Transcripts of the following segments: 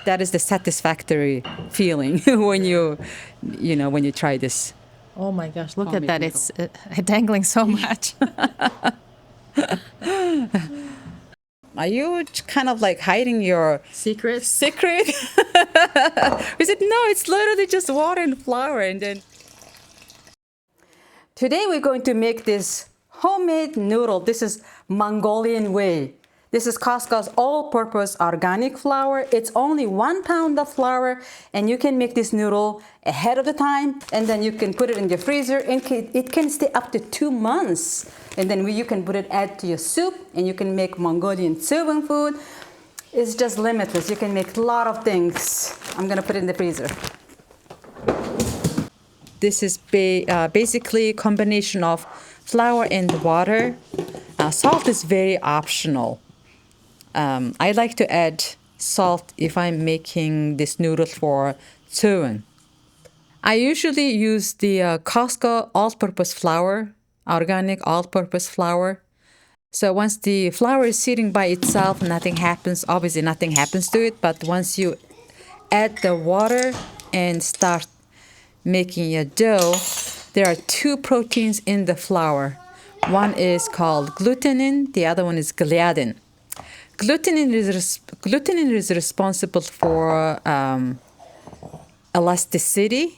that is the satisfactory feeling when you try this. Oh my gosh, look Homemade at that. noodle. It's dangling so much. Are you kind of like hiding your Secrets? secret? Is it? No, it's literally just water and flour. And then today we're going to make this homemade noodle. This is Mongolian way. This is Costco's all-purpose organic flour. It's only 1 pound of flour, and you can make this noodle ahead of the time, and then you can put it in your freezer, and it can stay up to 2 months. And then you can add to your soup, and you can make Mongolian serving food. It's just limitless. You can make a lot of things. I'm gonna put it in the freezer. This is basically a combination of flour and water. Salt is very optional. I like to add salt if I'm making this noodle for thaw. I usually use the Costco all-purpose flour, organic all-purpose flour. So once the flour is sitting by itself, nothing happens. Obviously, nothing happens to it. But once you add the water and start making a dough, there are 2 proteins in the flour. One is called glutenin, the other one is gliadin. Glutenin is responsible for elasticity,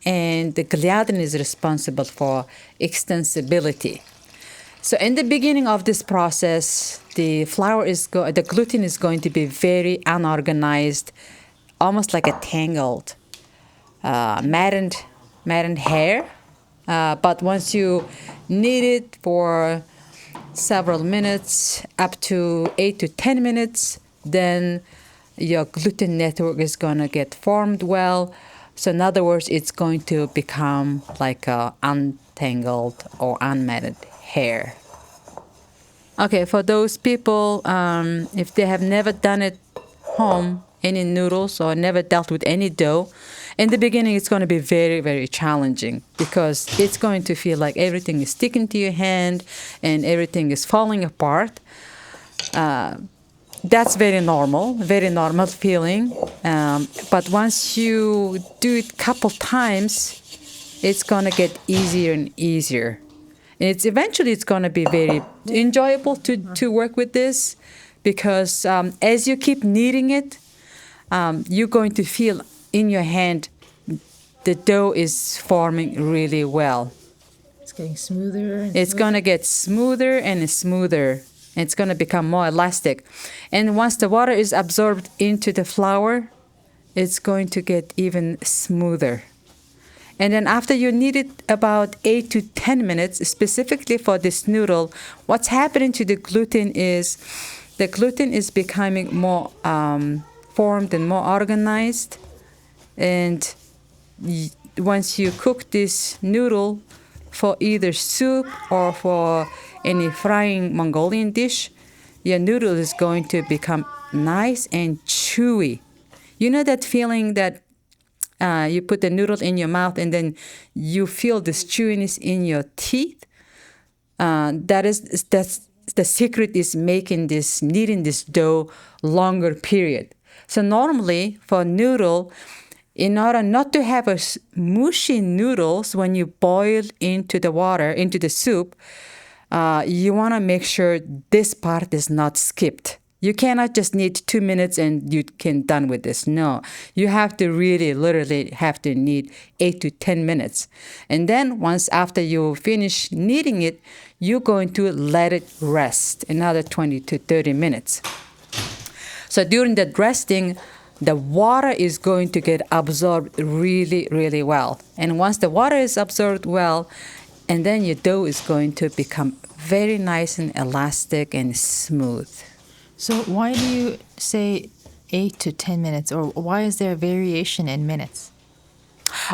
and the gliadin is responsible for extensibility. So in the beginning of this process, the gluten is going to be very unorganized, almost like a tangled, maddened hair. But once you knead it for several minutes, up to 8 to 10 minutes, then your gluten network is going to get formed well. So in other words, it's going to become like a untangled or unmatted hair. Okay, for those people, if they have never done it home, any noodles, or never dealt with any dough, in the beginning it's going to be very, very challenging because it's going to feel like everything is sticking to your hand and everything is falling apart. That's very normal feeling. But once you do it a couple times, it's going to get easier and easier. And eventually it's going to be very enjoyable to work with this because as you keep kneading it, you're going to feel in your hand the dough is forming really well. It's getting smoother. It's going to get smoother and smoother. It's going to become more elastic. And once the water is absorbed into the flour, it's going to get even smoother. And then after you knead it about 8 to 10 minutes, specifically for this noodle, what's happening to the gluten is becoming more formed and more organized. And once you cook this noodle for either soup or for any frying Mongolian dish, your noodle is going to become nice and chewy. You know that feeling that you put the noodle in your mouth and then you feel this chewiness in your teeth? That's the secret is kneading this dough longer period. So normally for noodle, in order not to have a mushy noodles when you boil into the water, into the soup, you want to make sure this part is not skipped. You cannot just knead 2 minutes and you can done with this. No, you have to really literally have to knead 8 to 10 minutes. And then once after you finish kneading it, you're going to let it rest another 20 to 30 minutes. So during that resting, the water is going to get absorbed really, really well. And once the water is absorbed well, and then your dough is going to become very nice and elastic and smooth. So why do you say 8 to 10 minutes, or why is there a variation in minutes?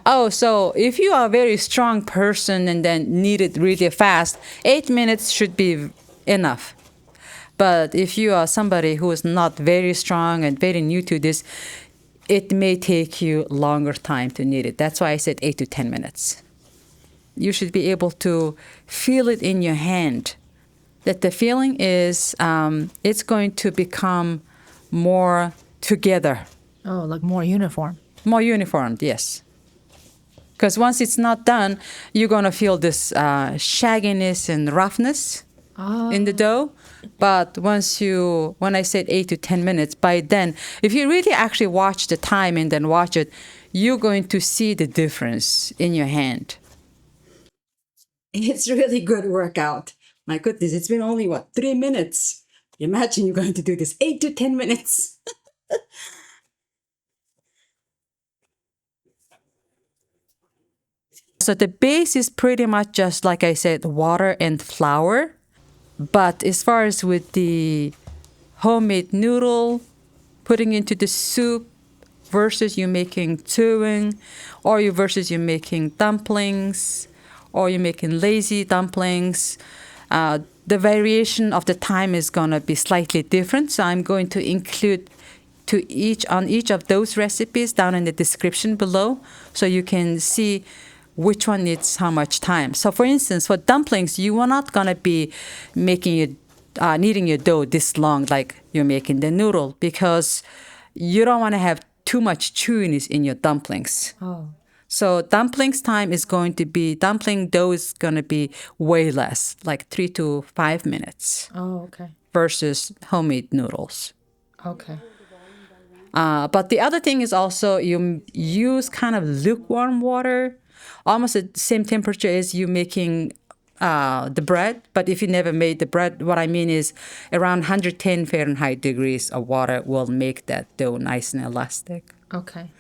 Oh, so if you are a very strong person and then knead it really fast, 8 minutes should be enough. But if you are somebody who is not very strong and very new to this, it may take you longer time to knead it. That's why I said 8 to 10 minutes. You should be able to feel it in your hand. That the feeling is it's going to become more together. Oh, like more uniform. More uniformed, yes. Because once it's not done, you're going to feel this shagginess and roughness in the dough. But when I said 8 to 10 minutes, by then, if you really actually watch the time and then watch it, you're going to see the difference in your hand. It's really good workout. My goodness, it's been only, 3 minutes? Imagine you're going to do this 8 to 10 minutes. So the base is pretty much just, like I said, water and flour. But as far as with the homemade noodle, putting into the soup versus you making tuing, or you versus you making dumplings, or you're making lazy dumplings, the variation of the time is going to be slightly different. So I'm going to include on each of those recipes down in the description below, so you can see which one needs how much time. So for instance, for dumplings, you are not going to be making it, kneading your dough this long like you're making the noodle, because you don't want to have too much chewiness in your dumplings. Oh. So dumpling dough is going to be way less, like 3 to 5 minutes Oh, okay. versus homemade noodles. Okay. But the other thing is also you use kind of lukewarm water, almost at the same temperature as you making the bread. But if you never made the bread, what I mean is around 110 Fahrenheit degrees of water will make that dough nice and elastic. Okay.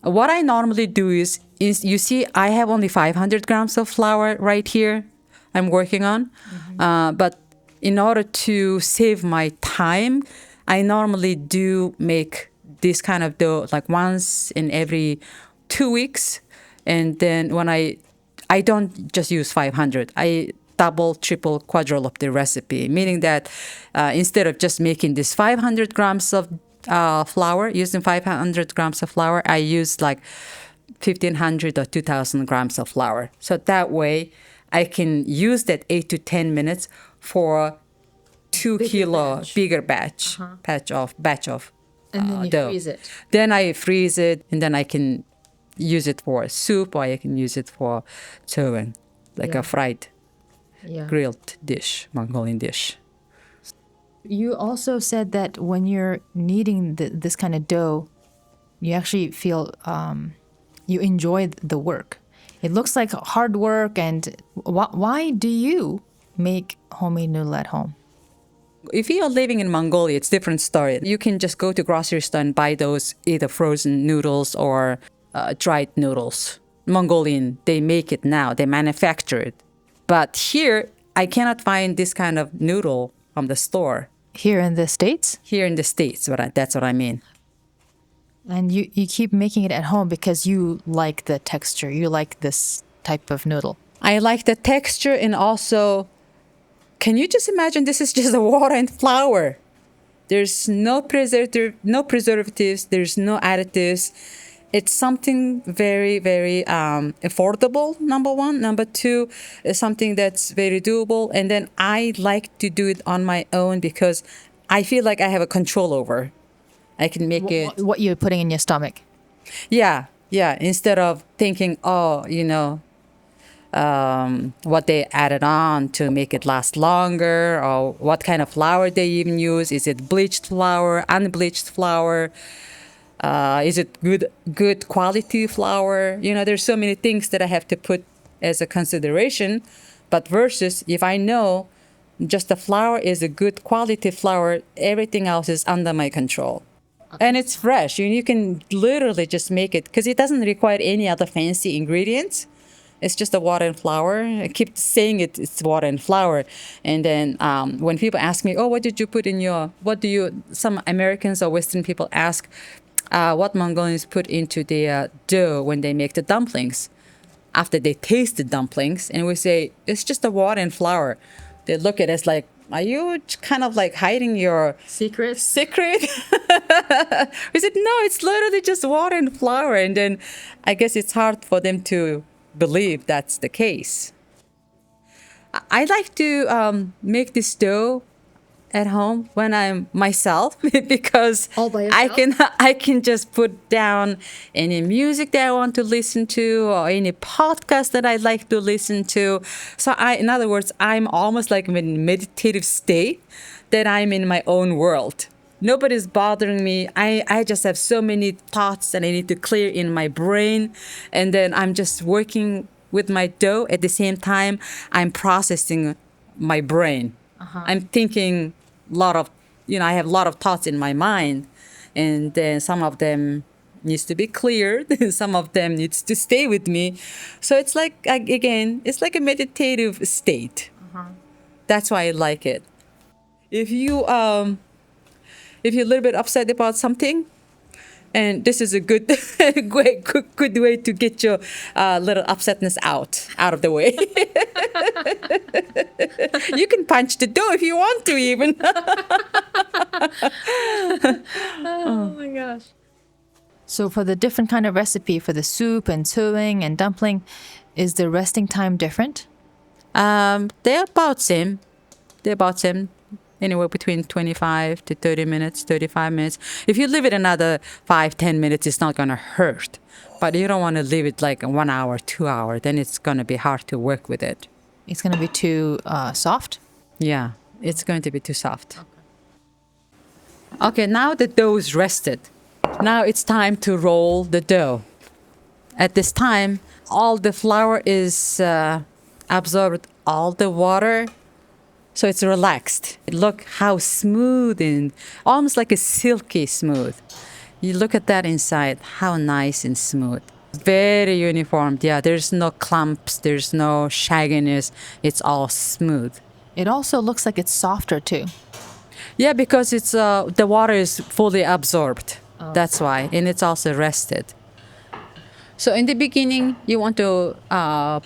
What I normally do is you see I have only 500 grams of flour right here I'm working on. But in order to save my time, I normally do make this kind of dough like once in every 2 weeks. And then when I don't just use 500, I double, triple, quadruple the recipe, meaning that instead of just making this 500 grams of flour, using 500 grams of flour, I use like 1,500 or 2,000 grams of flour. So that way I can use that 8 to 10 minutes for 2 kilo bigger batch of And then you dough. freeze it. Then I freeze it, and then I can use it for soup, or I can use it for tuing, like Yeah. a fried Yeah. grilled dish, Mongolian dish. You also said that when you're kneading this kind of dough, you actually feel you enjoy the work. It looks like hard work. And why do you make homemade noodle at home? If you're living in Mongolia, it's a different story. You can just go to grocery store and buy those either frozen noodles or dried noodles. Mongolian, they make it now. They manufacture it. But here, I cannot find this kind of noodle from the store. Here in the States? Here in the States, that's what I mean. And you keep making it at home because you like the texture. You like this type of noodle. I like the texture, and also, can you just imagine this is just the water and flour? There's no preservatives, there's no additives. It's something very, very affordable, number one. Number two, is something that's very doable. And then I like to do it on my own because I feel like I have a control over. I can make it. What you're putting in your stomach. Yeah. Instead of thinking, what they added on to make it last longer, or what kind of flour they even use. Is it bleached flour, unbleached flour? Is it good quality flour? There's so many things that I have to put as a consideration. But versus if I know just the flour is a good quality flour, everything else is under my control. And it's fresh. You can literally just make it because it doesn't require any other fancy ingredients. It's just the water and flour. I keep saying it's water and flour. And then when people ask me, what did you put in some Americans or Western people ask what Mongolians put into the dough when they make the dumplings. After they taste the dumplings, and we say, it's just the water and flour. They look at us like, are you kind of like hiding your Secret? We said, no, it's literally just water and flour. And then I guess it's hard for them to believe that's the case. I like to make this dough at home when I'm myself because All by I yourself? can I can just put down any music that I want to listen to or any podcast that I like to listen to. So in other words, I'm almost like in a meditative state that I'm in my own world. Nobody's bothering me. I just have so many thoughts that I need to clear in my brain. And then I'm just working with my dough. At the same time, I'm processing my brain. I'm thinking a lot of, I have a lot of thoughts in my mind. And then some of them needs to be cleared. Some of them needs to stay with me. So it's like, again, it's like a meditative state. That's why I like it. If you if you're a little bit upset about something, and this is a good good way to get your little upsetness out of the way. You can punch the dough if you want to, even. Oh my gosh. So for the different kind of recipe for the soup and stewing and dumpling, is the resting time different? They're about same. They're about same. Anywhere between 25 to 30 minutes, 35 minutes. If you leave it another 5, 10 minutes, it's not going to hurt. But you don't want to leave it like 1 hour, 2 hours. Then it's going to be hard to work with it. It's going to be too soft? Yeah, it's going to be too soft. Okay, now the dough is rested. Now it's time to roll the dough. At this time, all the flour is absorbed, all the water. So it's relaxed. Look how smooth and almost like a silky smooth. You look at that inside, how nice and smooth. Very uniform. Yeah, there's no clumps, there's no shagginess. It's all smooth. It also looks like it's softer too. Yeah, because it's the water is fully absorbed. That's why, and it's also rested. So in the beginning, you want to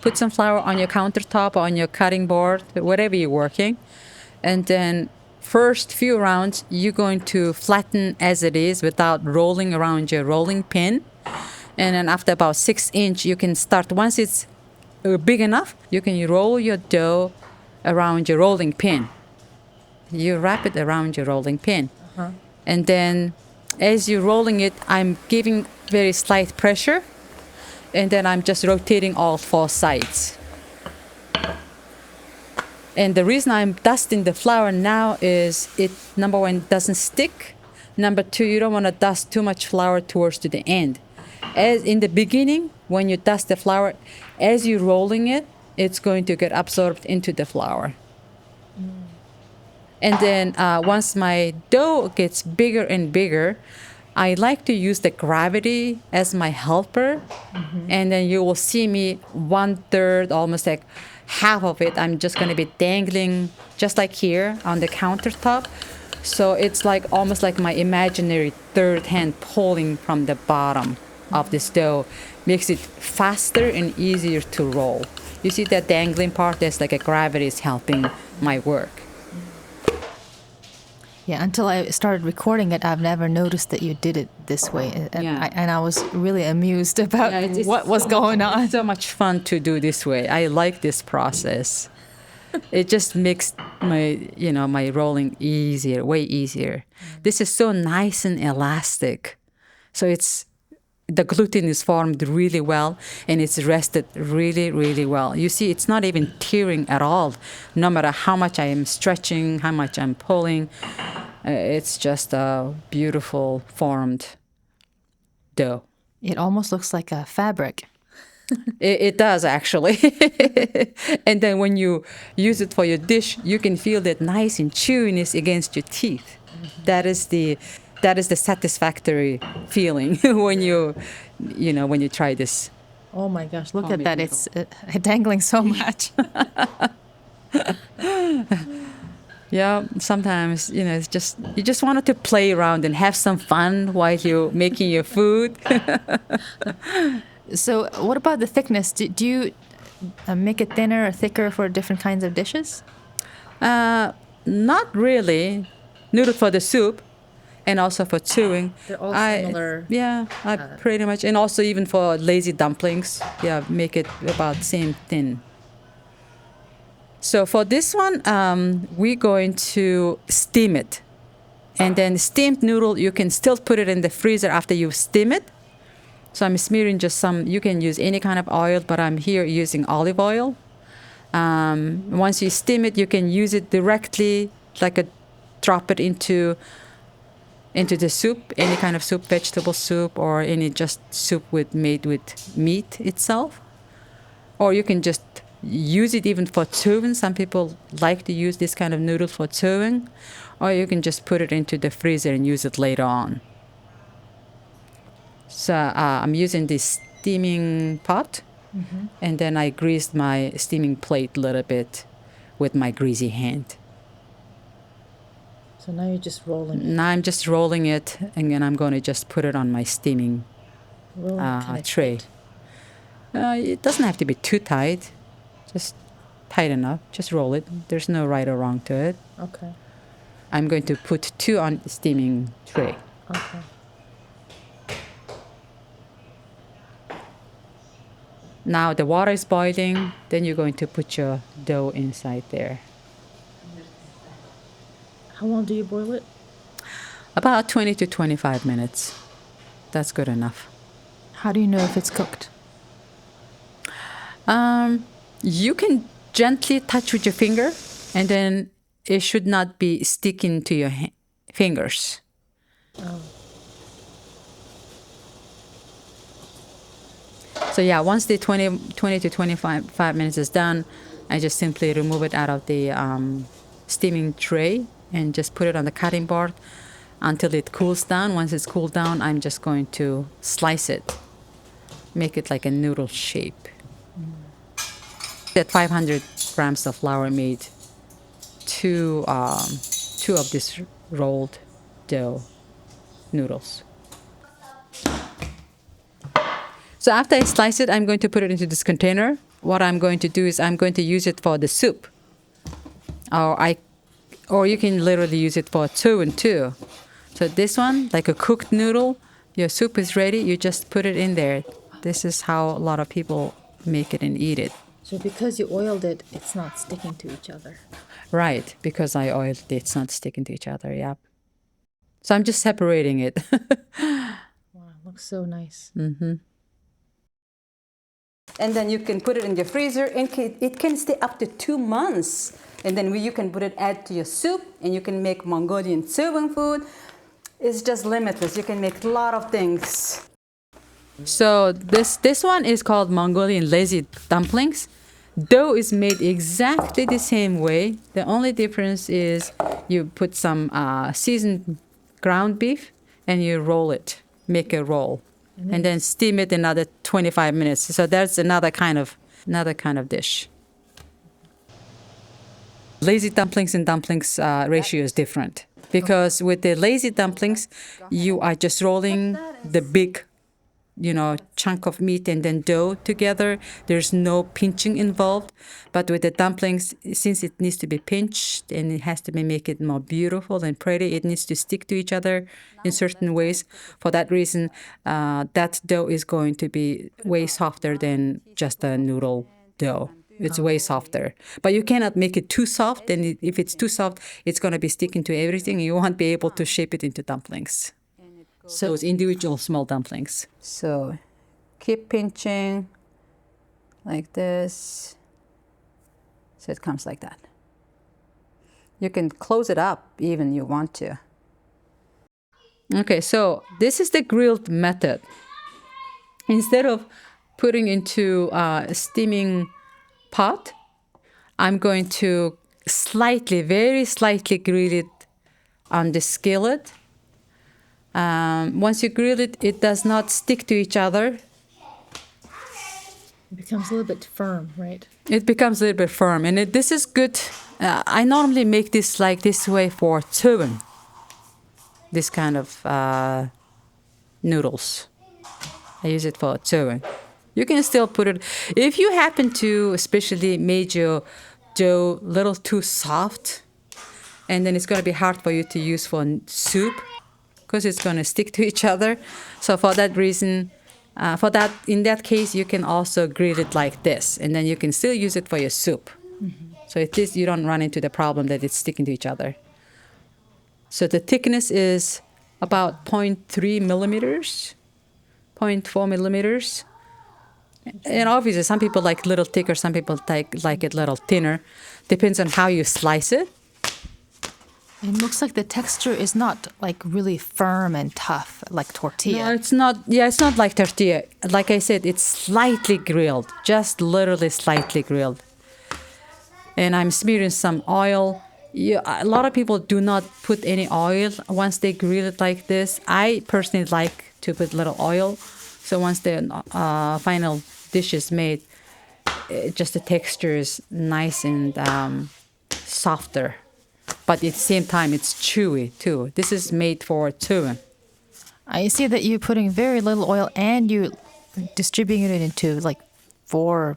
put some flour on your countertop, on your cutting board, whatever you're working. And then first few rounds, you're going to flatten as it is without rolling around your rolling pin. And then after about 6 inch, you can start. Once it's big enough, you can roll your dough around your rolling pin. You wrap it around your rolling pin. And then as you're rolling it, I'm giving very slight pressure. And then I'm just rotating all 4 sides. And the reason I'm dusting the flour now is it, number one, doesn't stick. Number two, you don't want to dust too much flour towards to the end. As in the beginning, when you dust the flour, as you're rolling it, it's going to get absorbed into the flour. And then once my dough gets bigger and bigger, I like to use the gravity as my helper. And then you will see me 1/3, almost like half of it. I'm just going to be dangling just like here on the countertop. So it's like almost like my imaginary third hand pulling from the bottom of this dough. Makes it faster and easier to roll. You see that dangling part? That's like a gravity is helping my work. Yeah, until I started recording it, I've never noticed that you did it this way. And I was really amused about what was going on. It's so much fun to do this way. I like this process. It just makes my rolling easier, way easier. This is so nice and elastic. So the gluten is formed really well and it's rested really, really well. You see, it's not even tearing at all. No matter how much I am stretching, how much I'm pulling, it's just a beautiful formed dough. It almost looks like a fabric. It does, actually. And then when you use it for your dish, you can feel that nice and chewiness against your teeth. That is the satisfactory feeling when you try this. Oh my gosh, look at that. It's dangling so much. Yeah, sometimes, it's just, you just wanted to play around and have some fun while you're making your food. So what about the thickness? Do you make it thinner or thicker for different kinds of dishes? Not really. Noodle for the soup and also for chewing. They're all similar. I pretty much. And also even for lazy dumplings, make it about same thin. So for this one, we're going to steam it. And then steamed noodle, you can still put it in the freezer after you steam it. So I'm smearing just some, you can use any kind of oil, but I'm here using olive oil. Once you steam it, you can use it directly, drop it into the soup, any kind of soup, vegetable soup, or any just soup made with meat itself. Or you can just use it even for thawing. Some people like to use this kind of noodle for thawing. Or you can just put it into the freezer and use it later on. So I'm using this steaming pot. Mm-hmm. And then I greased my steaming plate a little bit with my greasy hand. So now you're just rolling it. Now I'm just rolling it, and then I'm going to just put it on my steaming tray. It doesn't have to be too tight, just tight enough. Just roll it. There's no right or wrong to it. Okay. I'm going to put 2 on the steaming tray. Okay. Now the water is boiling, then you're going to put your dough inside there. How long do you boil it? About 20 to 25 minutes. That's good enough. How do you know if it's cooked? You can gently touch with your finger, and then it should not be sticking to your fingers. Oh. So yeah, once the 20 to 25 minutes is done, I just simply remove it out of the steaming tray and just put it on the cutting board until it cools down. Once it's cooled down, I'm just going to slice it, make it like a noodle shape. That 500 grams of flour made 2 of this rolled dough noodles. So after I slice it, I'm going to put it into this container. What I'm going to do is I'm going to use it for the soup. Or you can literally use it for thawing too. So this one, like a cooked noodle, your soup is ready. You just put it in there. This is how a lot of people make it and eat it. So because you oiled it, it's not sticking to each other. Right, because I oiled it, it's not sticking to each other, yep. So I'm just separating it. Wow, it looks so nice. Mm-hmm. And then you can put it in your freezer, and it can stay up to 2 months. And then you can add to your soup, and you can make Mongolian thawing food. It's just limitless. You can make a lot of things. So this one is called Mongolian lazy dumplings. Dough is made exactly the same way. The only difference is you put some seasoned ground beef and you roll it, make a roll, and then steam it another 25 minutes. So that's another kind of dish. Lazy dumplings and dumplings ratio is different because with the lazy dumplings, you are just rolling the big chunk of meat and then dough together. There's no pinching involved. But with the dumplings, since it needs to be pinched and it has to make it more beautiful and pretty, it needs to stick to each other in certain ways. For that reason, that dough is going to be way softer than just a noodle dough. It's way softer. But you cannot make it too soft, and if it's too soft, it's going to be sticking to everything. You won't be able to shape it into dumplings. So it's individual small dumplings. So keep pinching like this. So it comes like that. You can close it up even you want to. Okay, so this is the grilled method. Instead of putting into a steaming pot, I'm going to very slightly grill it on the skillet. Once you grill it, it does not stick to each other. It becomes a little bit firm, right? It becomes a little bit firm, and this is good. I normally make this like this way for thawing. This kind of noodles. I use it for thawing. You can still put it, if you happen to especially made your dough a little too soft, and then it's going to be hard for you to use for soup because it's going to stick to each other. So for that reason, in that case, you can also grill it like this, and then you can still use it for your soup. Mm-hmm. So at least you don't run into the problem that it's sticking to each other. So the thickness is about 0.3 millimeters, 0.4 millimeters. And obviously, some people like little thicker, some people like it little thinner. Depends on how you slice it. It looks like the texture is not like really firm and tough like tortilla. No, it's not. Yeah, it's not like tortilla. Like I said, it's slightly grilled, just literally slightly grilled. And I'm smearing some oil. Yeah, a lot of people do not put any oil once they grill it like this. I personally like to put little oil. So once the final dish is made, just the texture is nice and softer. But at the same time, it's chewy too. This is made for chewing. I see that you're putting very little oil and you distributing it into like 4.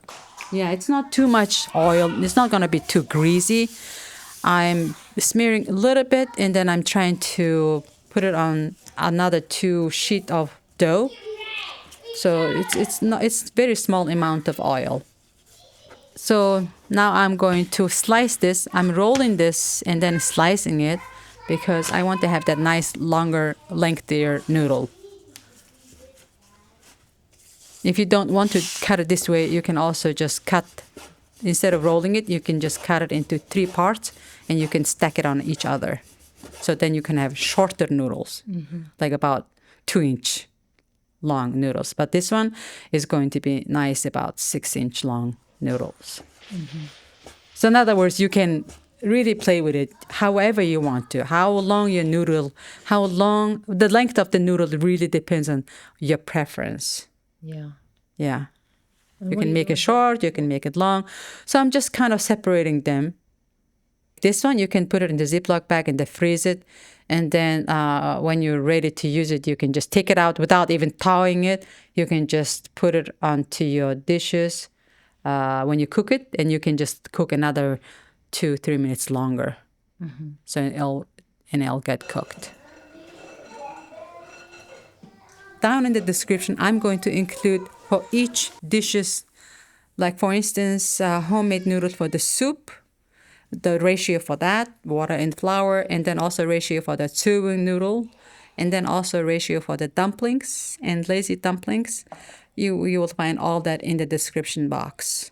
Yeah, it's not too much oil. It's not going to be too greasy. I'm smearing a little bit, and then I'm trying to put it on another 2 sheet of dough. So it's very small amount of oil. So now I'm going to slice this. I'm rolling this and then slicing it because I want to have that nice, longer, lengthier noodle. If you don't want to cut it this way, you can also just cut, instead of rolling it, you can just cut it into 3 parts and you can stack it on each other. So then you can have shorter noodles, like about 2-inch long noodles. But this one is going to be nice, about 6-inch long noodles. So in other words, you can really play with it however you want to. How long your noodle, the length of the noodle really depends on your preference. Yeah. Yeah. You can make it short, you can make it long. So I'm just kind of separating them. This one, you can put it in the Ziploc bag and then freeze it. And then when you're ready to use it, you can just take it out without even thawing it. You can just put it onto your dishes when you cook it, and you can just cook another 2-3 minutes longer. So it'll get cooked. Down in the description, I'm going to include for each dishes, like for instance, homemade noodles for the soup, the ratio for that, water and flour, and then also ratio for the chewy noodle, and then also ratio for the dumplings and lazy dumplings. You will find all that in the description box.